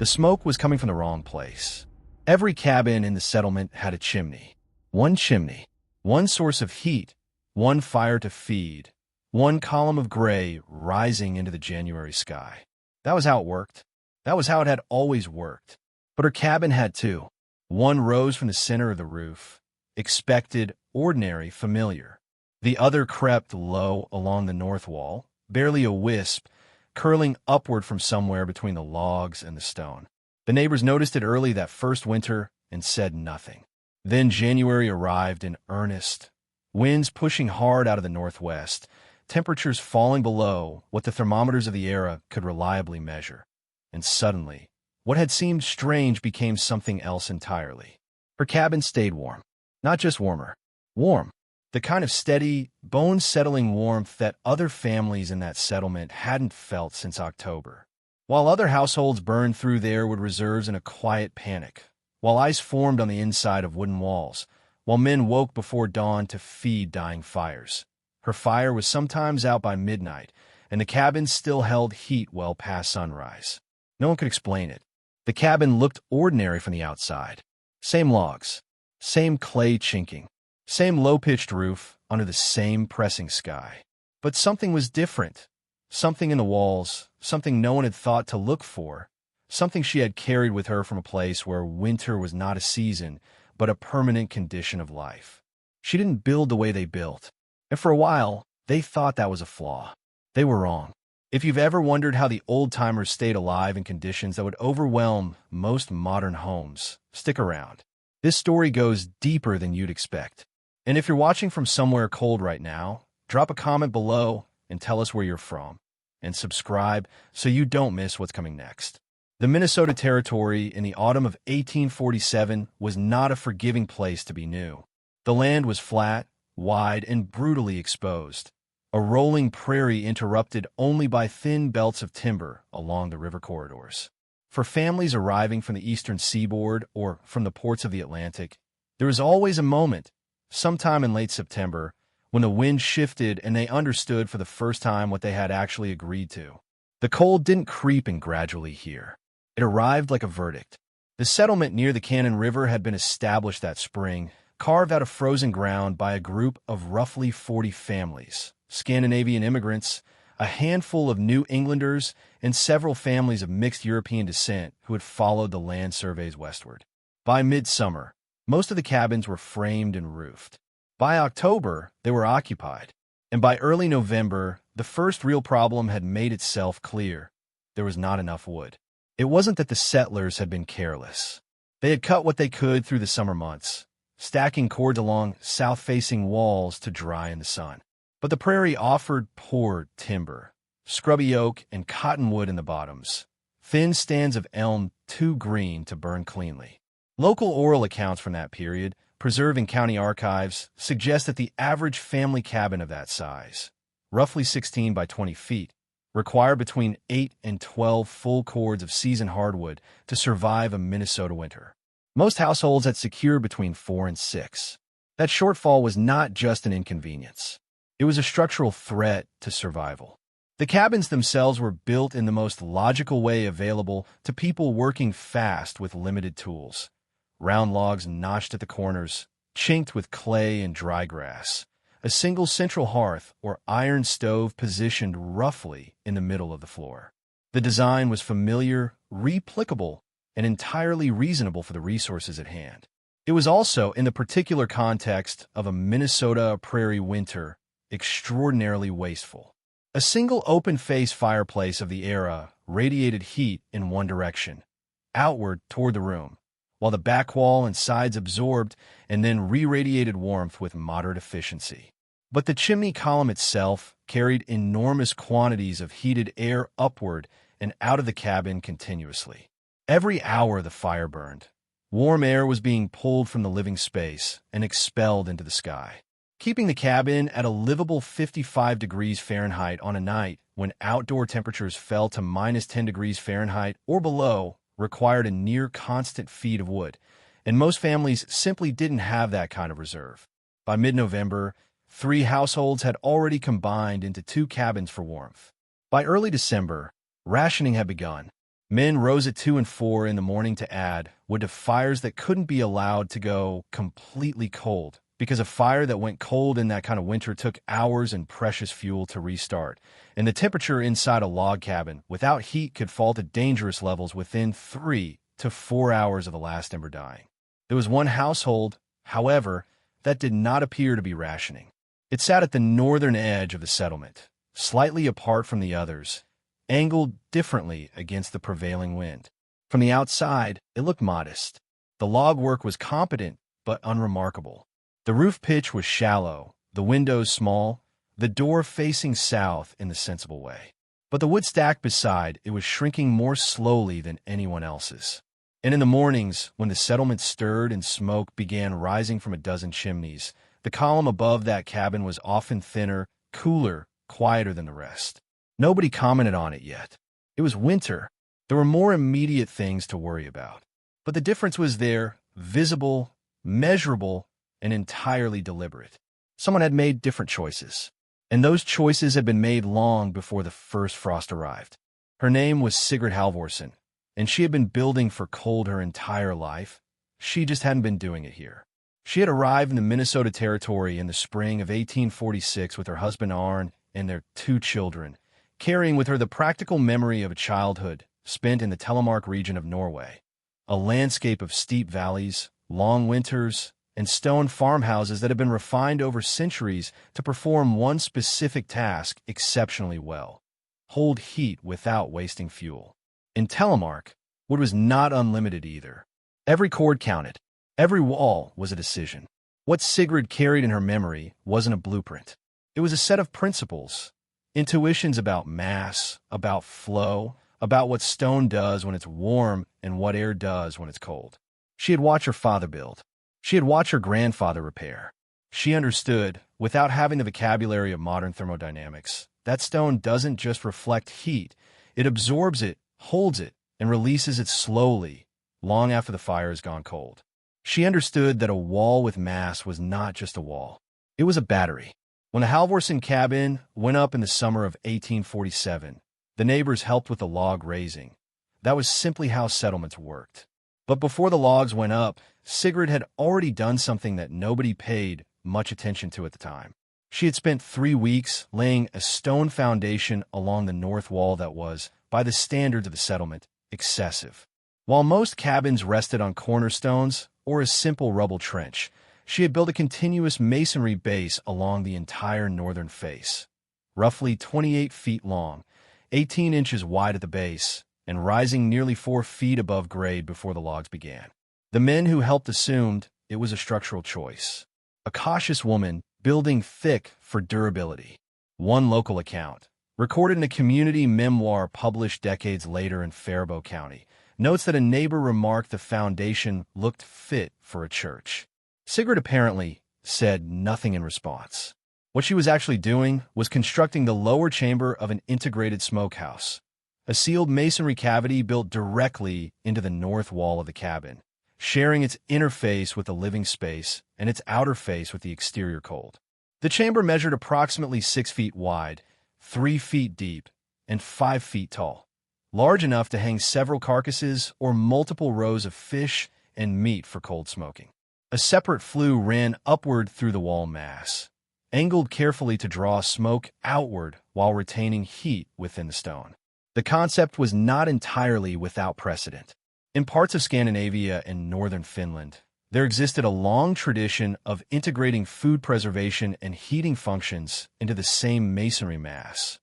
The smoke was coming from the wrong place. Every cabin in the settlement had a chimney. One chimney, one source of heat, one fire to feed, one column of gray rising into the January sky. That was how it worked. That was how it had always worked. But her cabin had two. One rose from the center of the roof, expected, ordinary, familiar. The other crept low along the north wall, barely a wisp, curling upward from somewhere between the logs and the stone. The neighbors noticed it early that first winter and said nothing. Then January arrived in earnest, winds pushing hard out of the northwest, temperatures falling below what the thermometers of the era could reliably measure. And suddenly, what had seemed strange became something else entirely. Her cabin stayed warm. Not just warmer. Warm. The kind of steady, bone-settling warmth that other families in that settlement hadn't felt since October. While other households burned through their wood reserves in a quiet panic, while ice formed on the inside of wooden walls, while men woke before dawn to feed dying fires, her fire was sometimes out by midnight, and the cabin still held heat well past sunrise. No one could explain it. The cabin looked ordinary from the outside. Same logs, same clay chinking, same low-pitched roof under the same pressing sky. But something was different. Something in the walls, something no one had thought to look for, something she had carried with her from a place where winter was not a season, but a permanent condition of life. She didn't build the way they built, and for a while, they thought that was a flaw. They were wrong. If you've ever wondered how the old-timers stayed alive in conditions that would overwhelm most modern homes, stick around. This story goes deeper than you'd expect. And if you're watching from somewhere cold right now, drop a comment below and tell us where you're from. And subscribe so you don't miss what's coming next. The Minnesota Territory in the autumn of 1847 was not a forgiving place to be new. The land was flat, wide, and brutally exposed, a rolling prairie interrupted only by thin belts of timber along the river corridors. For families arriving from the eastern seaboard or from the ports of the Atlantic, there was always a moment, sometime in late September, when the wind shifted and they understood for the first time what they had actually agreed to. The cold didn't creep in gradually here. It arrived like a verdict. The settlement near the Cannon River had been established that spring, carved out of frozen ground by a group of roughly 40 families, Scandinavian immigrants, a handful of New Englanders, and several families of mixed European descent who had followed the land surveys westward. By midsummer, most of the cabins were framed and roofed. By October, they were occupied, and by early November, the first real problem had made itself clear. There was not enough wood. It wasn't that the settlers had been careless. They had cut what they could through the summer months, stacking cords along south-facing walls to dry in the sun. But the prairie offered poor timber, scrubby oak and cottonwood in the bottoms, thin stands of elm too green to burn cleanly. Local oral accounts from that period, preserved in county archives, suggest that the average family cabin of that size, roughly 16 by 20 feet, required between 8 and 12 full cords of seasoned hardwood to survive a Minnesota winter. Most households had secured between 4 and 6. That shortfall was not just an inconvenience. It was a structural threat to survival. The cabins themselves were built in the most logical way available to people working fast with limited tools. Round logs notched at the corners, chinked with clay and dry grass, a single central hearth or iron stove positioned roughly in the middle of the floor. The design was familiar, replicable, and entirely reasonable for the resources at hand. It was also, in the particular context of a Minnesota prairie winter, extraordinarily wasteful. A single open-face fireplace of the era radiated heat in one direction, outward toward the room, while the back wall and sides absorbed and then re-radiated warmth with moderate efficiency. But the chimney column itself carried enormous quantities of heated air upward and out of the cabin continuously. Every hour the fire burned, warm air was being pulled from the living space and expelled into the sky, keeping the cabin at a livable 55 degrees Fahrenheit on a night when outdoor temperatures fell to minus 10 degrees Fahrenheit or below required a near-constant feed of wood, and most families simply didn't have that kind of reserve. By mid-November, 3 households had already combined into 2 cabins for warmth. By early December, rationing had begun. Men rose at 2 and 4 in the morning to add wood to fires that couldn't be allowed to go completely cold, because a fire that went cold in that kind of winter took hours and precious fuel to restart, and the temperature inside a log cabin without heat could fall to dangerous levels within 3 to 4 hours of the last ember dying. There was one household, however, that did not appear to be rationing. It sat at the northern edge of the settlement, slightly apart from the others, angled differently against the prevailing wind. From the outside, it looked modest. The log work was competent but unremarkable. The roof pitch was shallow, the windows small, the door facing south in the sensible way. But the wood stacked beside it was shrinking more slowly than anyone else's. And in the mornings, when the settlement stirred and smoke began rising from a dozen chimneys, the column above that cabin was often thinner, cooler, quieter than the rest. Nobody commented on it yet. It was winter. There were more immediate things to worry about. But the difference was there, visible, measurable, and entirely deliberate. Someone had made different choices, and those choices had been made long before the first frost arrived. Her name was Sigrid Halvorsen, and she had been building for cold her entire life. She just hadn't been doing it here. She had arrived in the Minnesota Territory in the spring of 1846 with her husband Arn and their 2 children, carrying with her the practical memory of a childhood spent in the Telemark region of Norway, a landscape of steep valleys, long winters, and stone farmhouses that had been refined over centuries to perform one specific task exceptionally well: hold heat without wasting fuel. In Telemark, wood was not unlimited either. Every cord counted. Every wall was a decision. What Sigrid carried in her memory wasn't a blueprint. It was a set of principles, intuitions about mass, about flow, about what stone does when it's warm and what air does when it's cold. She had watched her father build. She had watched her grandfather repair. She understood, without having the vocabulary of modern thermodynamics, that stone doesn't just reflect heat. It absorbs it, holds it, and releases it slowly, long after the fire has gone cold. She understood that a wall with mass was not just a wall. It was a battery. When the Halvorsen cabin went up in the summer of 1847, the neighbors helped with the log raising. That was simply how settlements worked. But before the logs went up, Sigrid had already done something that nobody paid much attention to at the time. She had spent 3 weeks laying a stone foundation along the north wall that was, by the standards of the settlement, excessive. While most cabins rested on cornerstones or a simple rubble trench, she had built a continuous masonry base along the entire northern face, roughly 28 feet long, 18 inches wide at the base, and rising nearly 4 feet above grade before the logs began. The men who helped assumed it was a structural choice. A cautious woman building thick for durability. One local account, recorded in a community memoir published decades later in Faribault County, notes that a neighbor remarked the foundation looked fit for a church. Sigrid apparently said nothing in response. What she was actually doing was constructing the lower chamber of an integrated smokehouse, a sealed masonry cavity built directly into the north wall of the cabin, sharing its inner face with the living space and its outer face with the exterior cold. The chamber measured approximately 6 feet wide, 3 feet deep, and 5 feet tall, large enough to hang several carcasses or multiple rows of fish and meat for cold smoking. A separate flue ran upward through the wall mass, angled carefully to draw smoke outward while retaining heat within the stone. The concept was not entirely without precedent. In parts of Scandinavia and northern Finland, there existed a long tradition of integrating food preservation and heating functions into the same masonry mass.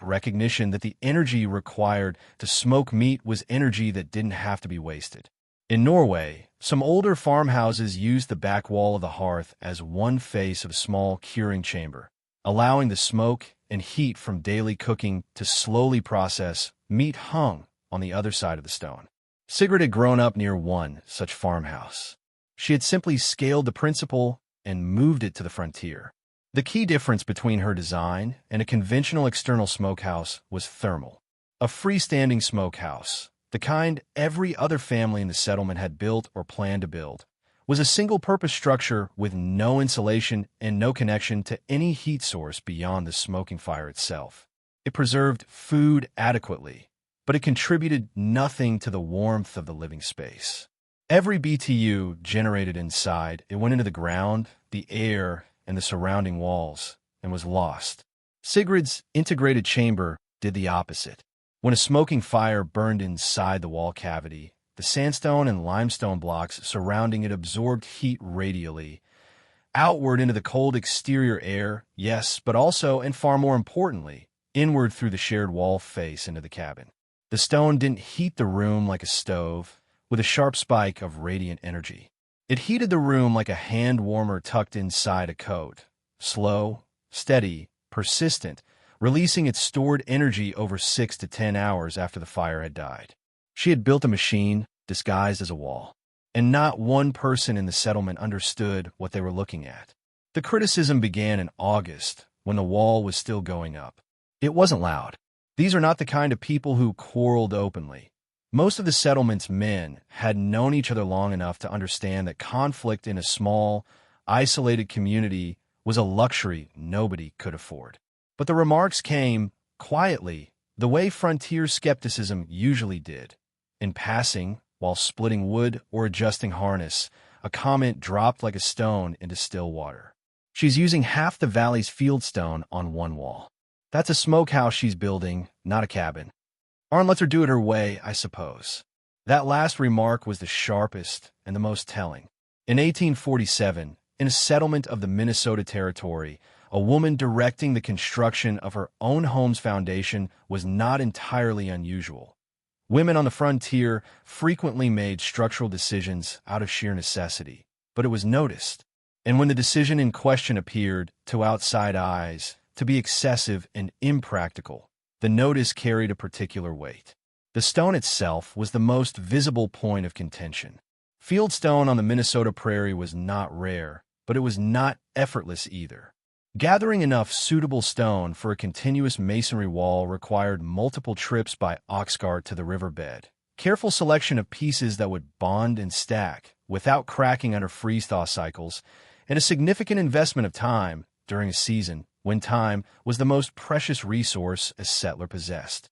Recognition that the energy required to smoke meat was energy that didn't have to be wasted. In Norway, some older farmhouses used the back wall of the hearth as one face of a small curing chamber, allowing the smoke and heat from daily cooking to slowly process meat hung on the other side of the stone. Sigrid had grown up near one such farmhouse. She had simply scaled the principle and moved it to the frontier. The key difference between her design and a conventional external smokehouse was thermal. A freestanding smokehouse, the kind every other family in the settlement had built or planned to build, was a single-purpose structure with no insulation and no connection to any heat source beyond the smoking fire itself. It preserved food adequately, but it contributed nothing to the warmth of the living space. Every BTU generated inside, it went into the ground, the air, and the surrounding walls, and was lost. Sigrid's integrated chamber did the opposite. When a smoking fire burned inside the wall cavity, the sandstone and limestone blocks surrounding it absorbed heat radially, outward into the cold exterior air, yes, but also, and far more importantly, inward through the shared wall face into the cabin. The stone didn't heat the room like a stove, with a sharp spike of radiant energy. It heated the room like a hand warmer tucked inside a coat, slow, steady, persistent, releasing its stored energy over 6 to 10 hours after the fire had died. She had built a machine disguised as a wall, and not one person in the settlement understood what they were looking at. The criticism began in August, when the wall was still going up. It wasn't loud. These are not the kind of people who quarreled openly. Most of the settlement's men had known each other long enough to understand that conflict in a small, isolated community was a luxury nobody could afford. But the remarks came, quietly, the way frontier skepticism usually did. In passing, while splitting wood or adjusting harness, a comment dropped like a stone into still water. She's using half the valley's fieldstone on one wall. That's a smokehouse she's building, not a cabin. Arn lets her do it her way, I suppose. That last remark was the sharpest and the most telling. In 1847, in a settlement of the Minnesota Territory, a woman directing the construction of her own home's foundation was not entirely unusual. Women on the frontier frequently made structural decisions out of sheer necessity, but it was noticed. And when the decision in question appeared, to outside eyes, to be excessive and impractical, the notice carried a particular weight. The stone itself was the most visible point of contention. Fieldstone on the Minnesota prairie was not rare, but it was not effortless either. Gathering enough suitable stone for a continuous masonry wall required multiple trips by ox cart to the riverbed, careful selection of pieces that would bond and stack without cracking under freeze-thaw cycles, and a significant investment of time during a season when time was the most precious resource a settler possessed.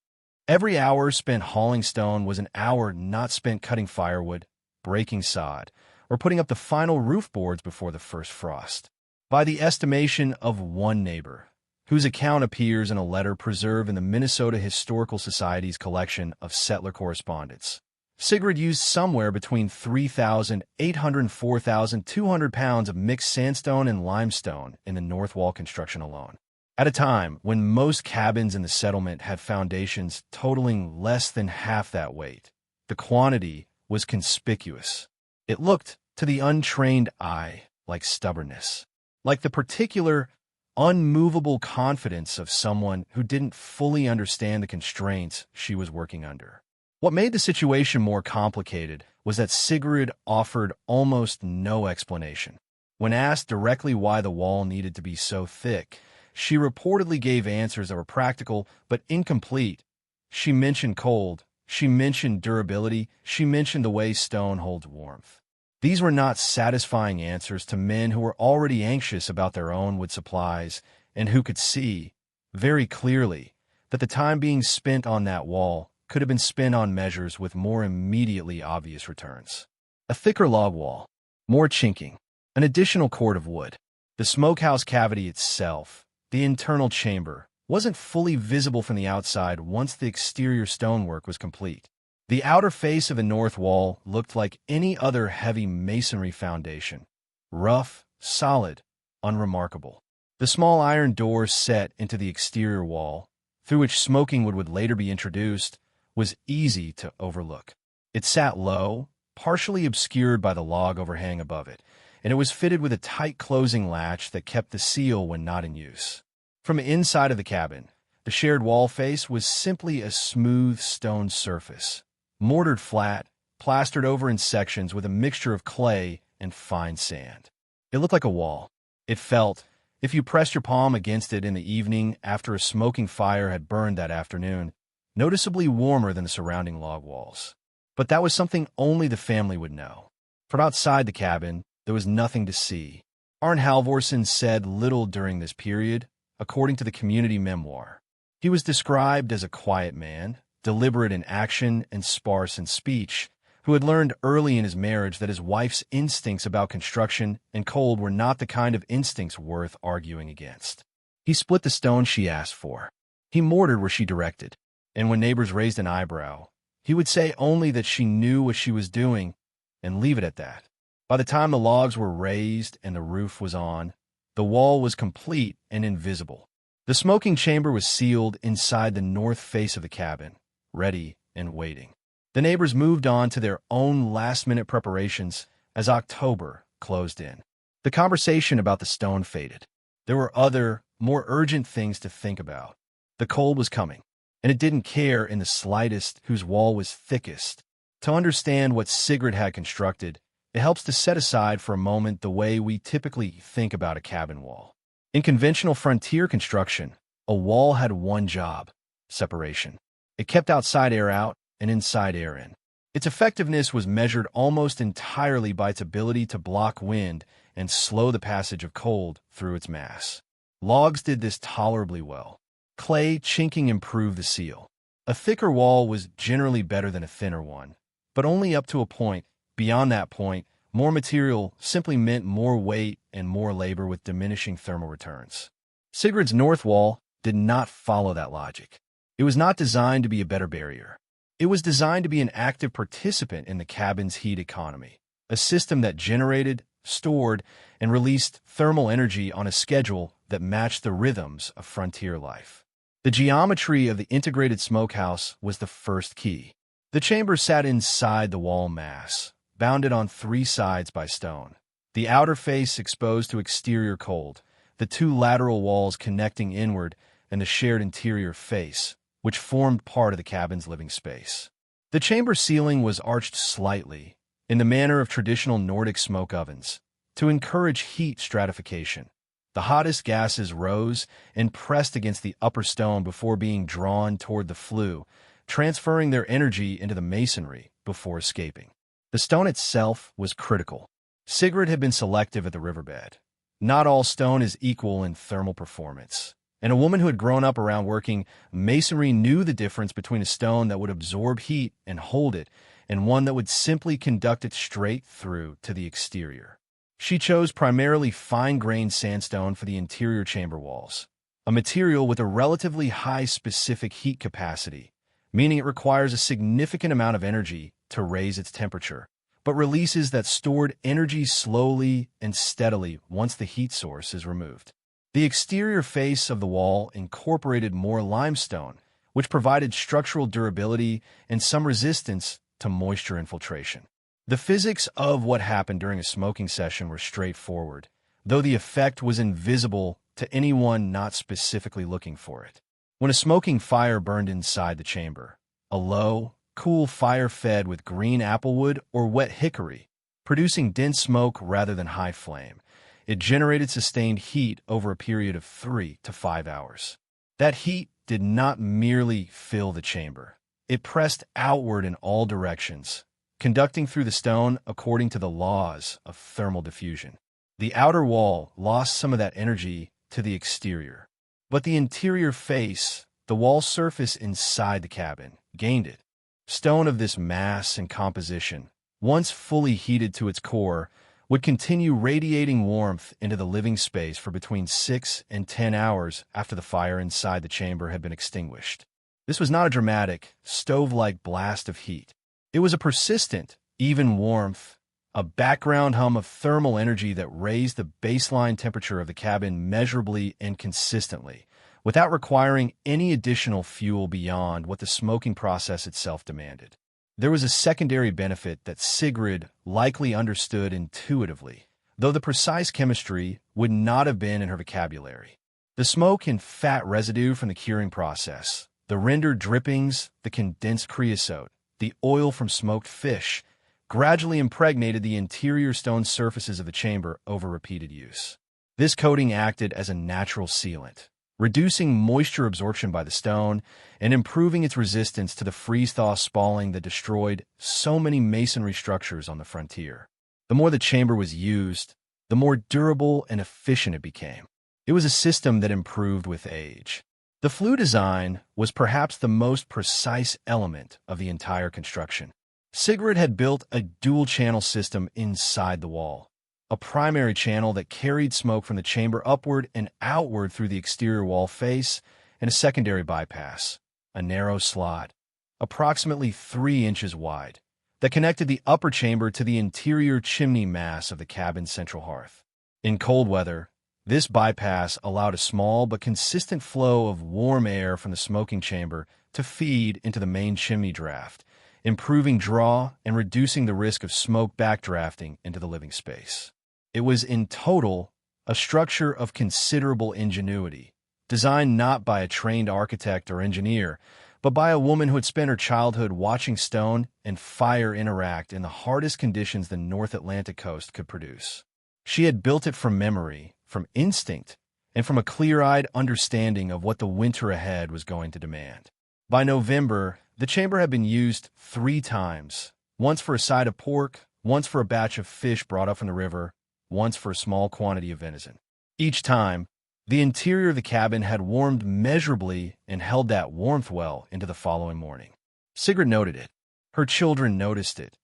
Every hour spent hauling stone was an hour not spent cutting firewood, breaking sod, or putting up the final roof boards before the first frost. By the estimation of one neighbor, whose account appears in a letter preserved in the Minnesota Historical Society's collection of settler correspondence, Sigrid used somewhere between 3,800 and 4,200 pounds of mixed sandstone and limestone in the north wall construction alone. At a time when most cabins in the settlement had foundations totaling less than half that weight, the quantity was conspicuous. It looked, to the untrained eye, like stubbornness. Like the particular, unmovable confidence of someone who didn't fully understand the constraints she was working under. What made the situation more complicated was that Sigrid offered almost no explanation. When asked directly why the wall needed to be so thick, she reportedly gave answers that were practical but incomplete. She mentioned cold, she mentioned durability, she mentioned the way stone holds warmth. These were not satisfying answers to men who were already anxious about their own wood supplies and who could see, very clearly, that the time being spent on that wall could have been spent on measures with more immediately obvious returns. A thicker log wall, more chinking, an additional cord of wood. The smokehouse cavity itself, the internal chamber, wasn't fully visible from the outside once the exterior stonework was complete. The outer face of the north wall looked like any other heavy masonry foundation. Rough, solid, unremarkable. The small iron door set into the exterior wall, through which smoking wood would later be introduced, was easy to overlook. It sat low, partially obscured by the log overhang above it, and it was fitted with a tight closing latch that kept the seal when not in use. From the inside of the cabin, the shared wall face was simply a smooth stone surface, mortared flat, plastered over in sections with a mixture of clay and fine sand. It looked like a wall. It felt, if you pressed your palm against it in the evening after a smoking fire had burned that afternoon, noticeably warmer than the surrounding log walls. But that was something only the family would know. From outside the cabin, there was nothing to see. Arn Halvorsen said little during this period, according to the community memoir. He was described as a quiet man, deliberate in action and sparse in speech, who had learned early in his marriage that his wife's instincts about construction and cold were not the kind of instincts worth arguing against. He split the stone she asked for. He mortared where she directed. And when neighbors raised an eyebrow, he would say only that she knew what she was doing and leave it at that. By the time the logs were raised and the roof was on, the wall was complete and invisible. The smoking chamber was sealed inside the north face of the cabin, ready and waiting. The neighbors moved on to their own last-minute preparations as October closed in. The conversation about the stone faded. There were other, more urgent things to think about. The cold was coming, and it didn't care in the slightest whose wall was thickest. To understand what Sigrid had constructed, it helps to set aside for a moment the way we typically think about a cabin wall. In conventional frontier construction, a wall had one job: separation. It kept outside air out and inside air in. Its effectiveness was measured almost entirely by its ability to block wind and slow the passage of cold through its mass. Logs did this tolerably well. Clay chinking improved the seal. A thicker wall was generally better than a thinner one, but only up to a point. Beyond that point, more material simply meant more weight and more labor with diminishing thermal returns. Sigrid's north wall did not follow that logic. It was not designed to be a better barrier. It was designed to be an active participant in the cabin's heat economy, a system that generated, stored, and released thermal energy on a schedule that matched the rhythms of frontier life. The geometry of the integrated smokehouse was the first key. The chamber sat inside the wall mass, bounded on three sides by stone. The outer face exposed to exterior cold, the two lateral walls connecting inward, and the shared interior face, which formed part of the cabin's living space. The chamber ceiling was arched slightly, in the manner of traditional Nordic smoke ovens, to encourage heat stratification. The hottest gases rose and pressed against the upper stone before being drawn toward the flue, transferring their energy into the masonry before escaping. The stone itself was critical. Sigrid had been selective at the riverbed. Not all stone is equal in thermal performance, and a woman who had grown up around working masonry knew the difference between a stone that would absorb heat and hold it and one that would simply conduct it straight through to the exterior. She chose primarily fine-grained sandstone for the interior chamber walls, a material with a relatively high specific heat capacity, meaning it requires a significant amount of energy to raise its temperature, but releases that stored energy slowly and steadily once the heat source is removed. The exterior face of the wall incorporated more limestone, which provided structural durability and some resistance to moisture infiltration. The physics of what happened during a smoking session were straightforward, though the effect was invisible to anyone not specifically looking for it. When a smoking fire burned inside the chamber, a low, cool fire fed with green applewood or wet hickory, producing dense smoke rather than high flame. It generated sustained heat over a period of 3 to 5 hours. That heat did not merely fill the chamber. It pressed outward in all directions, conducting through the stone according to the laws of thermal diffusion. The outer wall lost some of that energy to the exterior, but the interior face, the wall surface inside the cabin, gained it. Stone of this mass and composition, once fully heated to its core, would continue radiating warmth into the living space for between 6 and 10 hours after the fire inside the chamber had been extinguished. This was not a dramatic, stove-like blast of heat. It was a persistent, even warmth, a background hum of thermal energy that raised the baseline temperature of the cabin measurably and consistently, without requiring any additional fuel beyond what the smoking process itself demanded. There was a secondary benefit that Sigrid likely understood intuitively, though the precise chemistry would not have been in her vocabulary. The smoke and fat residue from the curing process, the rendered drippings, the condensed creosote, the oil from smoked fish, gradually impregnated the interior stone surfaces of the chamber over repeated use. This coating acted as a natural sealant, reducing moisture absorption by the stone and improving its resistance to the freeze-thaw spalling that destroyed so many masonry structures on the frontier. The more the chamber was used, the more durable and efficient it became. It was a system that improved with age. The flue design was perhaps the most precise element of the entire construction. Sigrid had built a dual-channel system inside the wall, a primary channel that carried smoke from the chamber upward and outward through the exterior wall face, and a secondary bypass, a narrow slot, approximately 3 inches wide, that connected the upper chamber to the interior chimney mass of the cabin's central hearth. In cold weather, this bypass allowed a small but consistent flow of warm air from the smoking chamber to feed into the main chimney draft, improving draw and reducing the risk of smoke backdrafting into the living space. It was in total a structure of considerable ingenuity, designed not by a trained architect or engineer, but by a woman who had spent her childhood watching stone and fire interact in the hardest conditions the North Atlantic coast could produce. She had built it from memory, from instinct, and from a clear-eyed understanding of what the winter ahead was going to demand. By November, the chamber had been used 3 times, once for a side of pork, once for a batch of fish brought up from the river, once for a small quantity of venison. Each time, the interior of the cabin had warmed measurably and held that warmth well into the following morning. Sigrid noted it. Her children noticed it.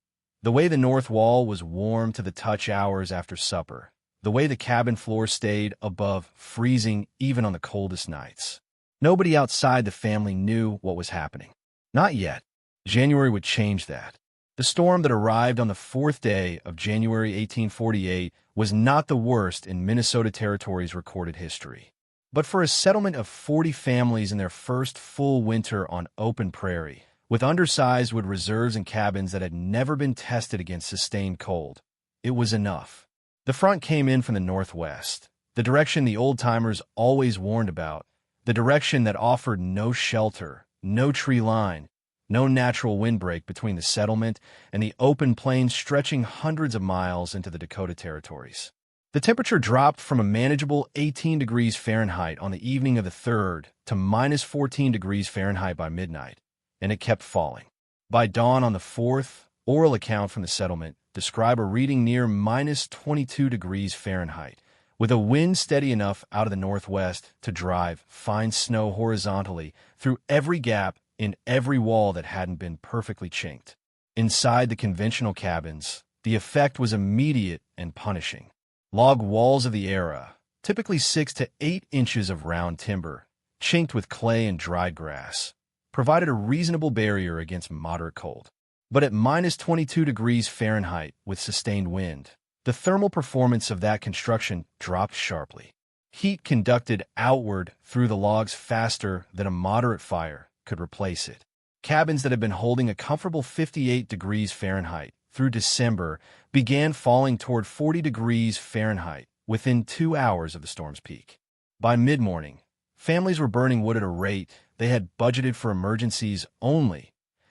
The way the north wall was warm to the touch hours after supper. The way the cabin floor stayed above freezing even on the coldest nights. Nobody outside the family knew what was happening. Not yet. January would change that. The storm that arrived on the 4th day of January 1848 was not the worst in Minnesota Territory's recorded history. But for a settlement of 40 families in their first full winter on open prairie, with undersized wood reserves and cabins that had never been tested against sustained cold, it was enough. The front came in from the northwest, the direction the old-timers always warned about, the direction that offered no shelter, no tree line, no natural windbreak between the settlement and the open plains stretching hundreds of miles into the Dakota territories. The temperature dropped from a manageable 18 degrees Fahrenheit on the evening of the 3rd to minus 14 degrees Fahrenheit by midnight, and it kept falling. By dawn on the 4th, oral account from the settlement describe a reading near minus 22 degrees Fahrenheit, with a wind steady enough out of the northwest to drive fine snow horizontally through every gap in every wall that hadn't been perfectly chinked. Inside the conventional cabins, the effect was immediate and punishing. Log walls of the era, typically 6 to 8 inches of round timber, chinked with clay and dried grass, provided a reasonable barrier against moderate cold. But at minus 22 degrees Fahrenheit with sustained wind, the thermal performance of that construction dropped sharply. Heat conducted outward through the logs faster than a moderate fire could replace it. Cabins that had been holding a comfortable 58 degrees Fahrenheit through December began falling toward 40 degrees Fahrenheit within 2 hours of the storm's peak. By mid-morning, families were burning wood at a rate they had budgeted for emergencies only,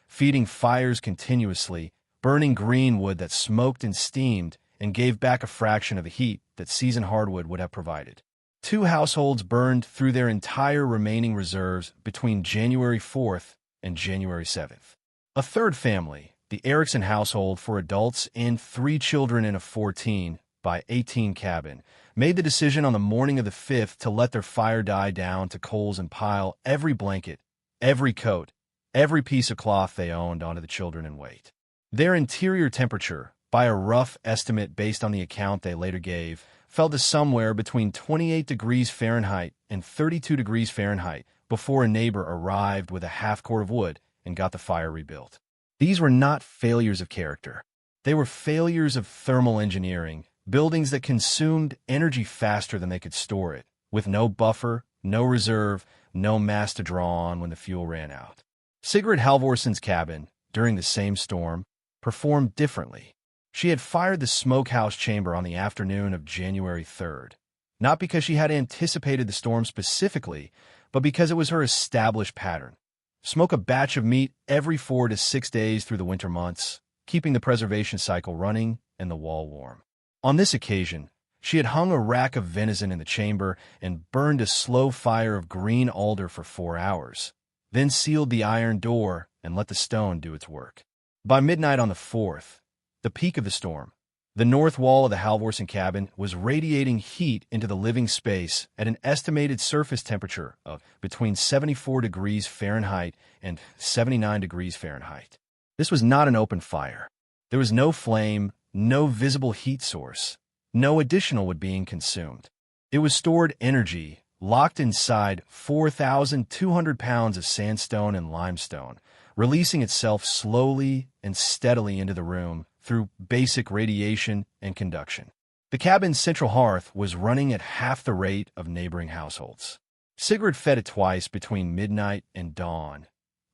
feeding fires continuously, burning green wood that smoked and steamed and gave back a fraction of the heat that seasoned hardwood would have provided. 2 households burned through their entire remaining reserves between January 4th and January 7th. A third family, the Erickson household for adults and 3 children in a 14 by 18 cabin, made the decision on the morning of the 5th to let their fire die down to coals and pile every blanket, every coat, every piece of cloth they owned onto the children and wait. Their interior temperature, by a rough estimate based on the account they later gave, fell to somewhere between 28 degrees Fahrenheit and 32 degrees Fahrenheit before a neighbor arrived with a half-cord of wood and got the fire rebuilt. These were not failures of character. They were failures of thermal engineering, buildings that consumed energy faster than they could store it, with no buffer, no reserve, no mass to draw on when the fuel ran out. Sigrid Halvorson's cabin, during the same storm, performed differently. She had fired the smokehouse chamber on the afternoon of January 3rd, not because she had anticipated the storm specifically, but because it was her established pattern. Smoke a batch of meat every 4 to 6 days through the winter months, keeping the preservation cycle running and the wall warm. On this occasion, she had hung a rack of venison in the chamber and burned a slow fire of green alder for 4 hours, then sealed the iron door and let the stone do its work. By midnight on the 4th, the peak of the storm, The north wall of the Halvorsen cabin was radiating heat into the living space at an estimated surface temperature of between 74 degrees Fahrenheit and 79 degrees Fahrenheit. This was not an open fire. There was no flame, no visible heat source, no additional wood being consumed. It was stored energy locked inside 4,200 pounds of sandstone and limestone, releasing itself slowly and steadily into the room through basic radiation and conduction. The cabin's central hearth was running at half the rate of neighboring households. Sigrid fed it twice between midnight and dawn.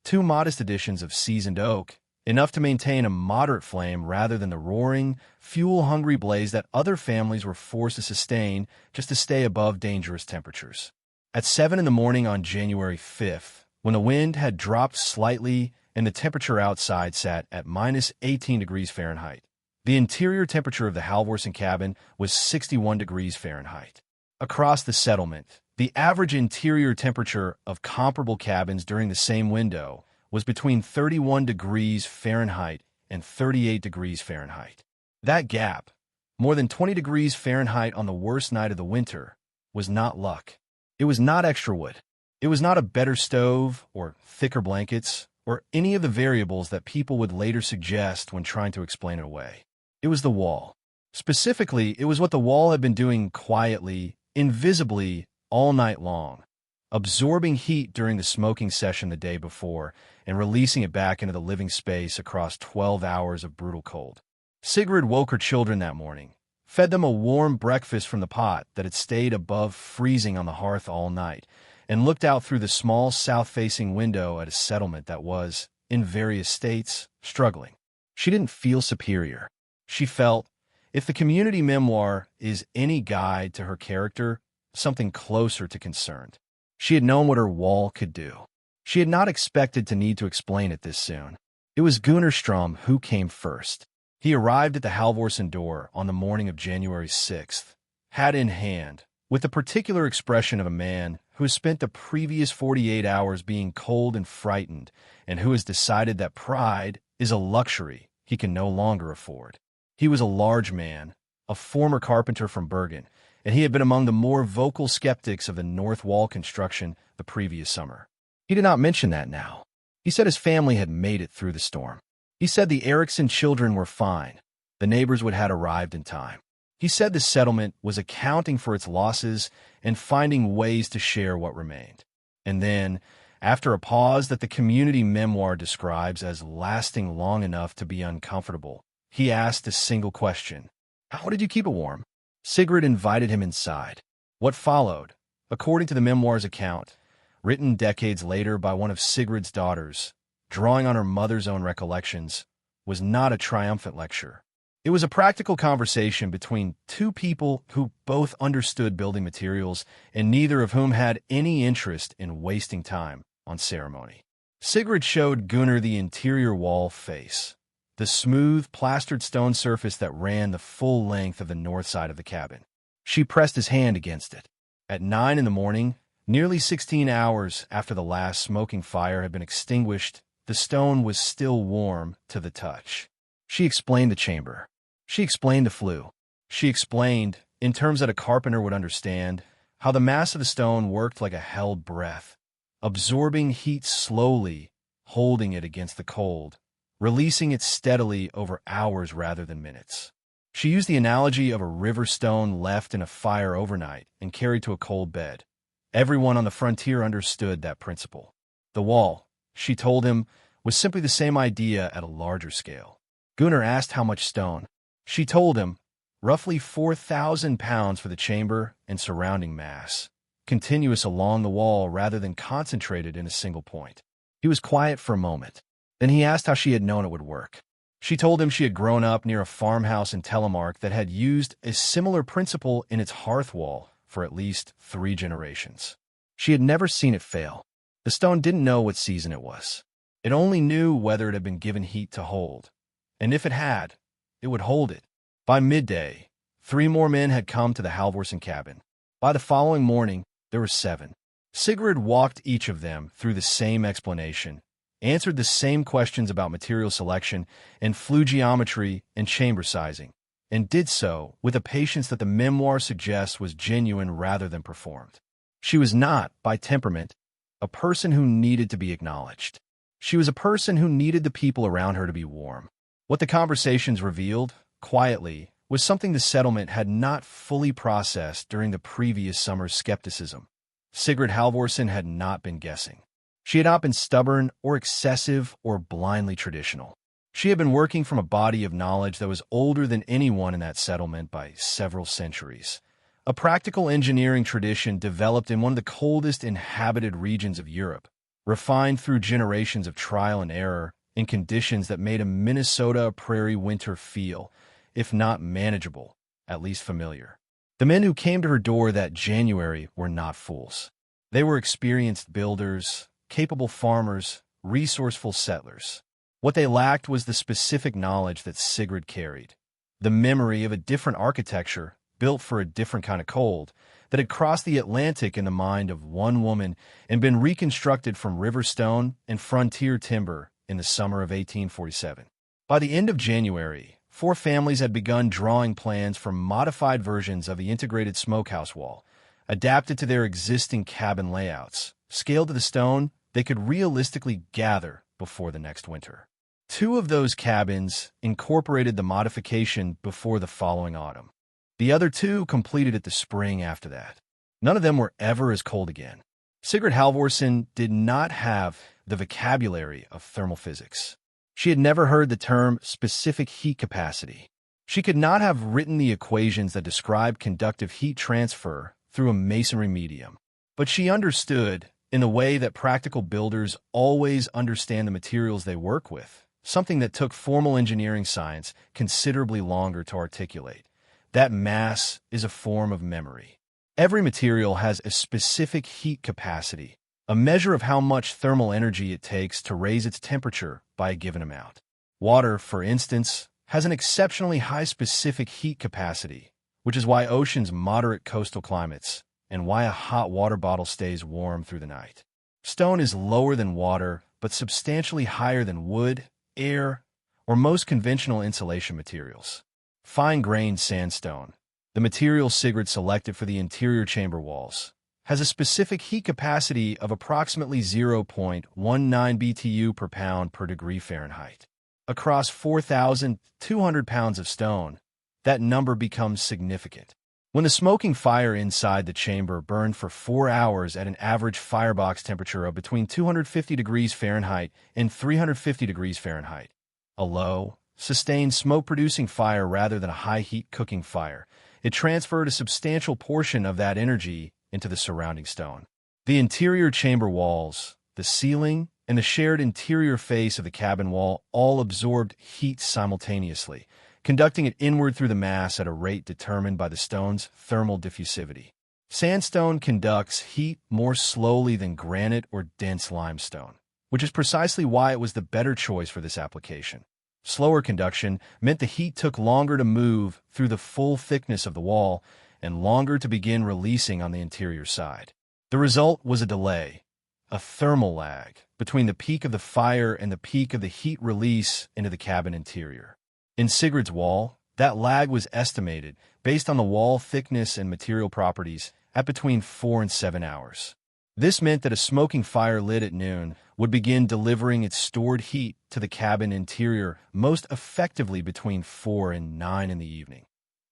2 modest additions of seasoned oak, enough to maintain a moderate flame rather than the roaring, fuel-hungry blaze that other families were forced to sustain just to stay above dangerous temperatures. At 7 in the morning on January 5th, when the wind had dropped slightly and the temperature outside sat at minus 18 degrees Fahrenheit, the interior temperature of the Halvorsen cabin was 61 degrees Fahrenheit. Across the settlement, the average interior temperature of comparable cabins during the same window was between 31 degrees Fahrenheit and 38 degrees Fahrenheit. That gap, more than 20 degrees Fahrenheit on the worst night of the winter, was not luck. It was not extra wood. It was not a better stove or thicker blankets or any of the variables that people would later suggest when trying to explain it away. It was the wall. Specifically, it was what the wall had been doing quietly, invisibly, all night long, absorbing heat during the smoking session the day before and releasing it back into the living space across 12 hours of brutal cold. Sigrid woke her children that morning, fed them a warm breakfast from the pot that had stayed above freezing on the hearth all night, and looked out through the small south-facing window at a settlement that was, in various states, struggling. She didn't feel superior. She felt, if the community memoir is any guide to her character, something closer to concerned. She had known what her wall could do. She had not expected to need to explain it this soon. It was Gunnar Strom who came first. He arrived at the Halvorsen door on the morning of January 6th, hat in hand, with the particular expression of a man who has spent the previous 48 hours being cold and frightened, and who has decided that pride is a luxury he can no longer afford. He was a large man, a former carpenter from Bergen, and he had been among the more vocal skeptics of the north wall construction the previous summer. He did not mention that now. He said his family had made it through the storm. He said the Eriksson children were fine. The neighbors had arrived in time. He said the settlement was accounting for its losses and finding ways to share what remained. And then, after a pause that the community memoir describes as lasting long enough to be uncomfortable, he asked a single question. How did you keep it warm? Sigrid invited him inside. What followed, according to the memoir's account, written decades later by one of Sigrid's daughters, drawing on her mother's own recollections, was not a triumphant lecture. It was a practical conversation between 2 people who both understood building materials and neither of whom had any interest in wasting time on ceremony. Sigrid showed Gunnar the interior wall face, the smooth, plastered stone surface that ran the full length of the north side of the cabin. She pressed his hand against it. At 9 in the morning, nearly 16 hours after the last smoking fire had been extinguished, the stone was still warm to the touch. She explained the chamber. She explained the flue. She explained, in terms that a carpenter would understand, how the mass of the stone worked like a held breath, absorbing heat slowly, holding it against the cold, releasing it steadily over hours rather than minutes. She used the analogy of a river stone left in a fire overnight and carried to a cold bed. Everyone on the frontier understood that principle. The wall, she told him, was simply the same idea at a larger scale. Gunnar asked how much stone. She told him, roughly 4,000 pounds for the chamber and surrounding mass, continuous along the wall rather than concentrated in a single point. He was quiet for a moment. Then he asked how she had known it would work. She told him she had grown up near a farmhouse in Telemark that had used a similar principle in its hearth wall for at least 3 generations. She had never seen it fail. The stone didn't know what season it was. It only knew whether it had been given heat to hold. And if it had, it would hold it. By midday, 3 more men had come to the Halvorsen cabin. By the following morning, there were 7. Sigrid walked each of them through the same explanation, answered the same questions about material selection and flue geometry and chamber sizing, and did so with a patience that the memoir suggests was genuine rather than performed. She was not, by temperament, a person who needed to be acknowledged. She was a person who needed the people around her to be warm. What the conversations revealed, quietly, was something the settlement had not fully processed during the previous summer's skepticism. Sigrid Halvorsen had not been guessing. She had not been stubborn or excessive or blindly traditional. She had been working from a body of knowledge that was older than anyone in that settlement by several centuries. A practical engineering tradition developed in one of the coldest inhabited regions of Europe, refined through generations of trial and error in conditions that made a Minnesota prairie winter feel, if not manageable, at least familiar. The men who came to her door that January were not fools. They were experienced builders, capable farmers, resourceful settlers. What they lacked was the specific knowledge that Sigrid carried, the memory of a different architecture built for a different kind of cold that had crossed the Atlantic in the mind of one woman and been reconstructed from river stone and frontier timber in the summer of 1847. By the end of January, 4 families had begun drawing plans for modified versions of the integrated smokehouse wall, adapted to their existing cabin layouts, scaled to the stone they could realistically gather before the next winter. 2 of those cabins incorporated the modification before the following autumn. The other 2 completed it the spring after that. None of them were ever as cold again. Sigrid Halvorsen did not have the vocabulary of thermal physics. She had never heard the term specific heat capacity. She could not have written the equations that described conductive heat transfer through a masonry medium. But she understood, in the way that practical builders always understand the materials they work with, something that took formal engineering science considerably longer to articulate. That mass is a form of memory. Every material has a specific heat capacity, a measure of how much thermal energy it takes to raise its temperature by a given amount. Water, for instance, has an exceptionally high specific heat capacity, which is why oceans moderate coastal climates and why a hot water bottle stays warm through the night. Stone is lower than water, but substantially higher than wood, air, or most conventional insulation materials. Fine-grained sandstone, the material Sigrid selected for the interior chamber walls, has a specific heat capacity of approximately 0.19 BTU per pound per degree Fahrenheit. Across 4,200 pounds of stone, that number becomes significant. When the smoking fire inside the chamber burned for 4 hours at an average firebox temperature of between 250 degrees Fahrenheit and 350 degrees Fahrenheit, a low, sustained smoke-producing fire rather than a high-heat cooking fire, it transferred a substantial portion of that energy into the surrounding stone. The interior chamber walls, the ceiling, and the shared interior face of the cabin wall all absorbed heat simultaneously, conducting it inward through the mass at a rate determined by the stone's thermal diffusivity. Sandstone conducts heat more slowly than granite or dense limestone, which is precisely why it was the better choice for this application. Slower conduction meant the heat took longer to move through the full thickness of the wall and longer to begin releasing on the interior side. The result was a delay, a thermal lag, between the peak of the fire and the peak of the heat release into the cabin interior. In Sigrid's wall, that lag was estimated, based on the wall thickness and material properties, at between 4 and 7 hours. This meant that a smoking fire lit at noon would begin delivering its stored heat to the cabin interior most effectively between 4 and 9 in the evening,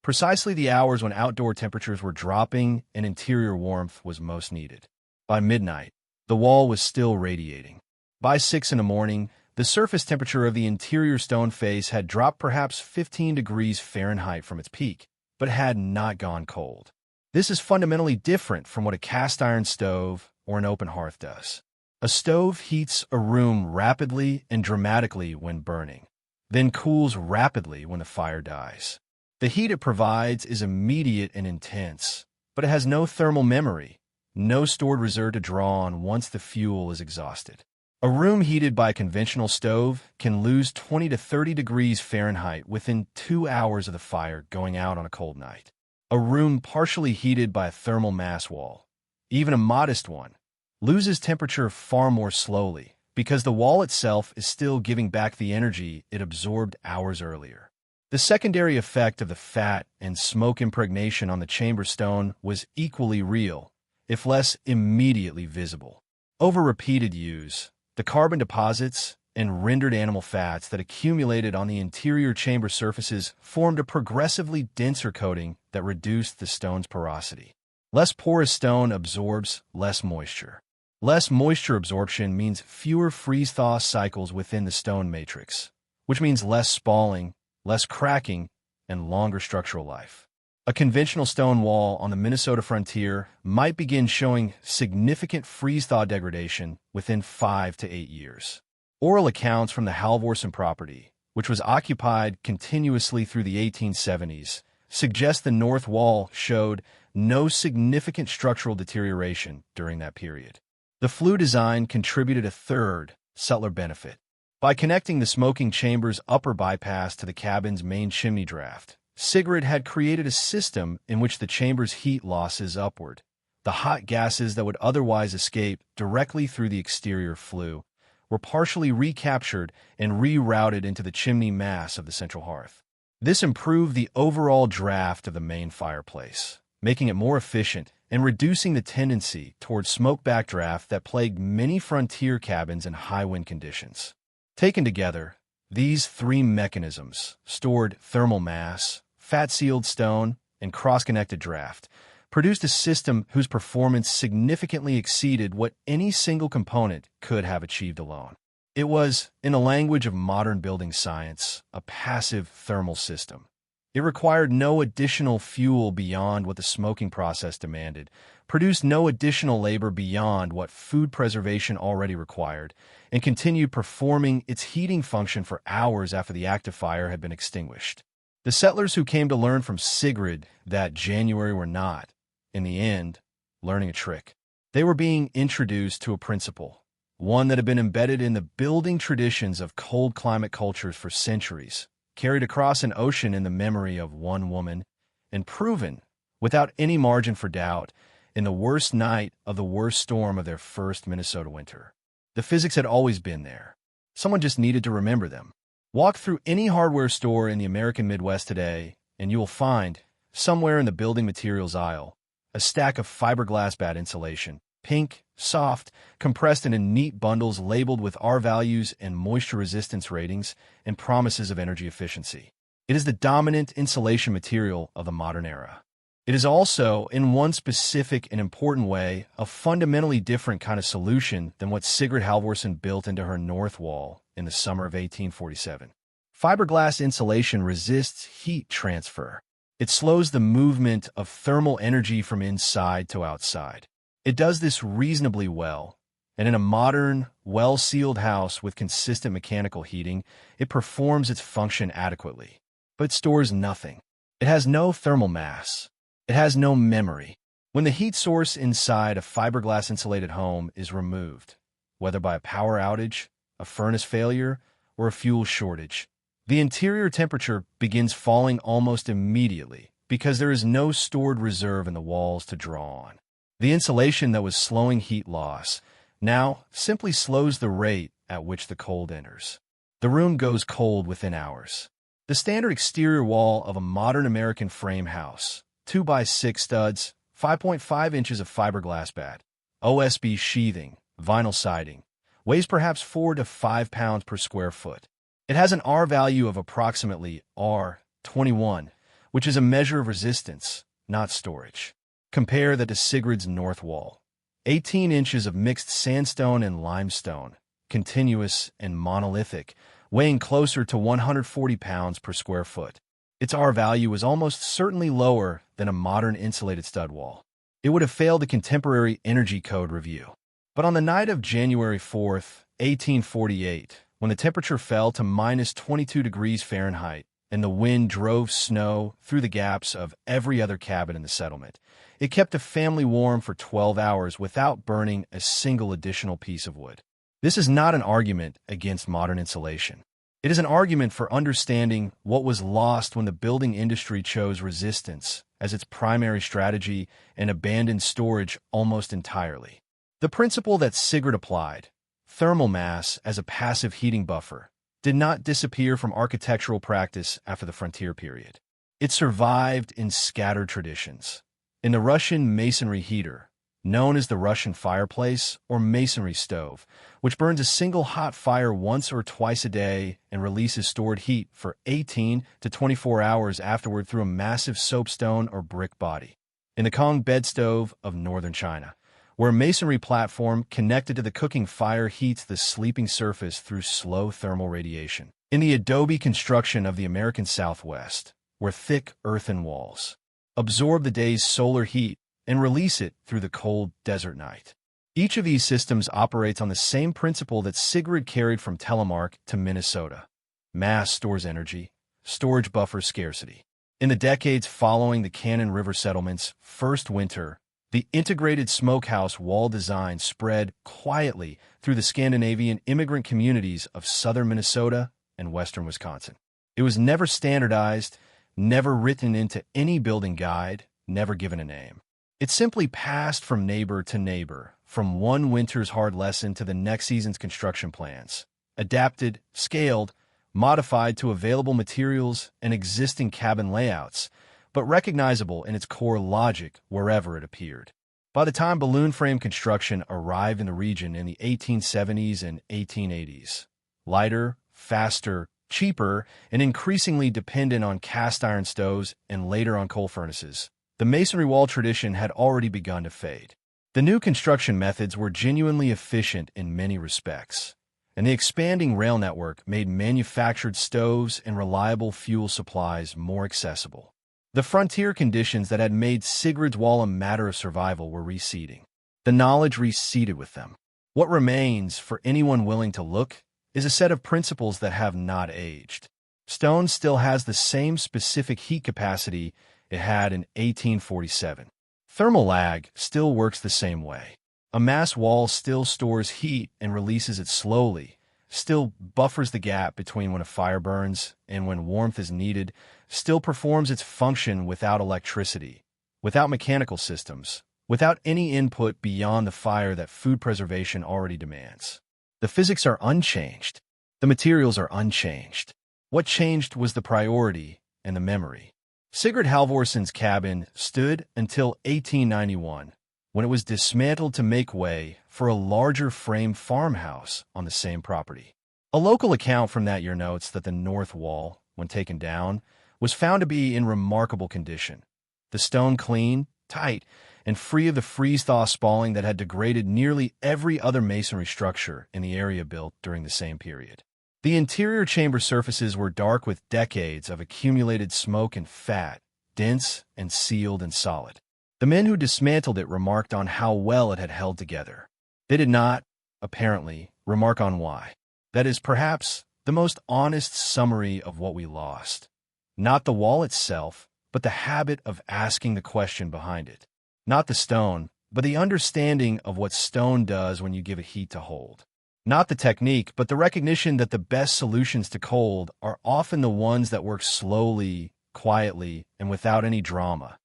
precisely the hours when outdoor temperatures were dropping and interior warmth was most needed. By midnight, the wall was still radiating. By 6 in the morning, the surface temperature of the interior stone face had dropped perhaps 15 degrees Fahrenheit from its peak, but had not gone cold. This is fundamentally different from what a cast iron stove or an open hearth does. A stove heats a room rapidly and dramatically when burning, then cools rapidly when the fire dies. The heat it provides is immediate and intense, but it has no thermal memory, no stored reserve to draw on once the fuel is exhausted. A room heated by a conventional stove can lose 20 to 30 degrees Fahrenheit within 2 hours of the fire going out on a cold night. A room partially heated by a thermal mass wall, even a modest one, loses temperature far more slowly because the wall itself is still giving back the energy it absorbed hours earlier. The secondary effect of the fat and smoke impregnation on the chamber stone was equally real, if less immediately visible. Over repeated use, the carbon deposits and rendered animal fats that accumulated on the interior chamber surfaces formed a progressively denser coating that reduced the stone's porosity. Less porous stone absorbs less moisture. Less moisture absorption means fewer freeze-thaw cycles within the stone matrix, which means less spalling, less cracking, and longer structural life. A conventional stone wall on the Minnesota frontier might begin showing significant freeze-thaw degradation within 5 to 8 years. Oral accounts from the Halvorsen property, which was occupied continuously through the 1870s, suggest the north wall showed no significant structural deterioration during that period. The flue design contributed a third subtler benefit. By connecting the smoking chamber's upper bypass to the cabin's main chimney draft, Sigrid had created a system in which the chamber's heat losses upward. The hot gases that would otherwise escape directly through the exterior flue were partially recaptured and rerouted into the chimney mass of the central hearth. This improved the overall draft of the main fireplace, making it more efficient and reducing the tendency toward smoke backdraft that plagued many frontier cabins in high wind conditions. Taken together, these three mechanisms, stored thermal mass, fat-sealed stone, and cross-connected draft, produced a system whose performance significantly exceeded what any single component could have achieved alone. It was, in the language of modern building science, a passive thermal system. It required no additional fuel beyond what the smoking process demanded, produced no additional labor beyond what food preservation already required, and continued performing its heating function for hours after the active fire had been extinguished. The settlers who came to learn from Sigrid that January were not, in the end, learning a trick. They were being introduced to a principle, one that had been embedded in the building traditions of cold climate cultures for centuries, carried across an ocean in the memory of one woman, and proven, without any margin for doubt, in the worst night of the worst storm of their first Minnesota winter. The physics had always been there. Someone just needed to remember them. Walk through any hardware store in the American Midwest today, and you will find, somewhere in the building materials aisle, a stack of fiberglass bat insulation, pink, soft, compressed into neat bundles labeled with R values and moisture resistance ratings and promises of energy efficiency. It is the dominant insulation material of the modern era. It is also, in one specific and important way, a fundamentally different kind of solution than what Sigrid Halvorsen built into her north wall in the summer of 1847. Fiberglass insulation resists heat transfer. It slows the movement of thermal energy from inside to outside. It does this reasonably well, and in a modern, well-sealed house with consistent mechanical heating, it performs its function adequately. But it stores nothing. It has no thermal mass. It has no memory. When the heat source inside a fiberglass-insulated home is removed, whether by a power outage, a furnace failure, or a fuel shortage, the interior temperature begins falling almost immediately because there is no stored reserve in the walls to draw on. The insulation that was slowing heat loss now simply slows the rate at which the cold enters. The room goes cold within hours. The standard exterior wall of a modern American frame house, 2x6 studs, 5.5 inches of fiberglass bat, OSB sheathing, vinyl siding, weighs perhaps 4 to 5 pounds per square foot. It has an R value of approximately R21, which is a measure of resistance, not storage. Compare that to Sigrid's north wall, 18 inches of mixed sandstone and limestone, continuous and monolithic, weighing closer to 140 pounds per square foot. Its R value is almost certainly lower than a modern insulated stud wall. It would have failed the contemporary Energy Code review. But on the night of January 4th, 1848, when the temperature fell to minus 22 degrees Fahrenheit and the wind drove snow through the gaps of every other cabin in the settlement, it kept the family warm for 12 hours without burning a single additional piece of wood. This is not an argument against modern insulation. It is an argument for understanding what was lost when the building industry chose resistance as its primary strategy and abandoned storage almost entirely. The principle that Sigrid applied, thermal mass as a passive heating buffer, did not disappear from architectural practice after the frontier period. It survived in scattered traditions. In the Russian masonry heater, known as the Russian fireplace or masonry stove, which burns a single hot fire once or twice a day and releases stored heat for 18 to 24 hours afterward through a massive soapstone or brick body. In the Kong bed stove of northern China, where a masonry platform connected to the cooking fire heats the sleeping surface through slow thermal radiation. In the adobe construction of the American Southwest, where thick earthen walls absorb the day's solar heat and release it through the cold desert night. Each of these systems operates on the same principle that Sigrid carried from Telemark to Minnesota. Mass stores energy, storage buffers scarcity. In the decades following the Cannon River settlement's first winter, the integrated smokehouse wall design spread quietly through the Scandinavian immigrant communities of southern Minnesota and western Wisconsin. It was never standardized, never written into any building guide, never given a name. It simply passed from neighbor to neighbor, from one winter's hard lesson to the next season's construction plans, adapted, scaled, modified to available materials and existing cabin layouts, but recognizable in its core logic wherever it appeared. By the time balloon frame construction arrived in the region in the 1870s and 1880s, lighter, faster, cheaper, and increasingly dependent on cast iron stoves and later on coal furnaces, the masonry wall tradition had already begun to fade. The new construction methods were genuinely efficient in many respects, and the expanding rail network made manufactured stoves and reliable fuel supplies more accessible. The frontier conditions that had made Sigrid's wall a matter of survival were receding. The knowledge receded with them. What remains, for anyone willing to look, is a set of principles that have not aged. Stone still has the same specific heat capacity it had in 1847. Thermal lag still works the same way. A mass wall still stores heat and releases it slowly, still buffers the gap between when a fire burns and when warmth is needed, still performs its function without electricity, without mechanical systems, without any input beyond the fire that food preservation already demands. The physics are unchanged. The materials are unchanged. What changed was the priority and the memory. Sigrid Halvorsson's cabin stood until 1891, when it was dismantled to make way for a larger frame farmhouse on the same property. A local account from that year notes that the north wall, when taken down, was found to be in remarkable condition. The stone clean, tight, and free of the freeze-thaw spalling that had degraded nearly every other masonry structure in the area built during the same period. The interior chamber surfaces were dark with decades of accumulated smoke and fat, dense and sealed and solid. The men who dismantled it remarked on how well it had held together. They did not, apparently, remark on why. That is perhaps the most honest summary of what we lost. Not the wall itself, but the habit of asking the question behind it. Not the stone, but the understanding of what stone does when you give it heat to hold. Not the technique, but the recognition that the best solutions to cold are often the ones that work slowly, quietly, and without any drama.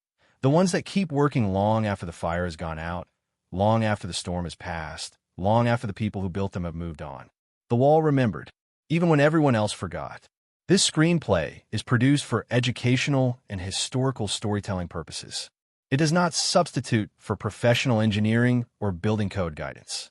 The ones that keep working long after the fire has gone out, long after the storm has passed, long after the people who built them have moved on. The wall remembered, even when everyone else forgot. This screenplay is produced for educational and historical storytelling purposes. It does not substitute for professional engineering or building code guidance.